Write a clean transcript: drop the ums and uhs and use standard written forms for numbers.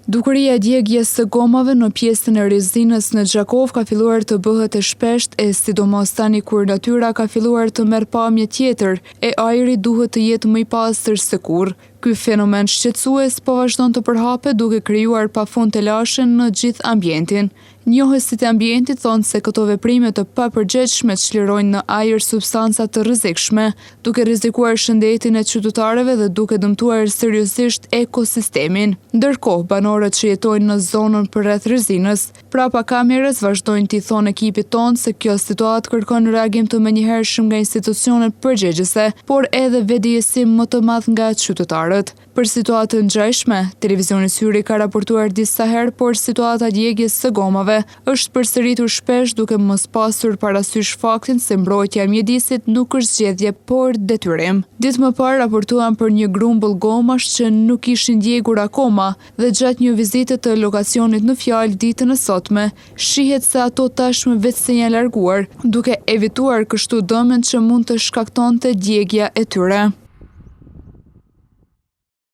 Dukuria e djegjes së gomave në pjesën e Rezinës në Xhakov ka filluar të bëhet e shpesht, sidomos tani kur natyra ka filluar të merr pamje tjetër e ajri duhet të jetë më i pastër se kurrë. Ky fenomen shqetësues po vazhdon të përhapet duke krijuar pafund telashe në gjithë ambientin. Njohësit e ambientit thonë se këto veprime të papërgjegjshme çlirojnë në ajër substanca të rrezikshme, duke rrezikuar shëndetin e qytetarëve dhe duke dëmtuar seriozisht ekosistemin. Ndërkohë, banorët që jetojnë në zonën përreth Rezinës, prapa kamerës vazhdojnë t'i thonë ekipit tonë se kjo situatë kërkon reagim të menjëhershëm nga institucionet përgjegjëse, por edhe vetëdijësim më të madh nga qytetarët. Për situatën ngjashme, televizioni Syri ka raportuar disa herë, por situata djegjes së gomave është përsëritur shpesh duke mos pasur parasysh faktin se mbrojtja e mjedisit nuk është zgjedhje, por detyrim. Ditë më parë raportuan për një grumbull gomash që nuk ishin djegur akoma dhe gjatë një vizite të lokacionit në fjalë ditën e sotme, shihet se ato tashmë vetë janë larguar, duke evituar kështu dëmin që mund të shkaktonte djegja e tyre.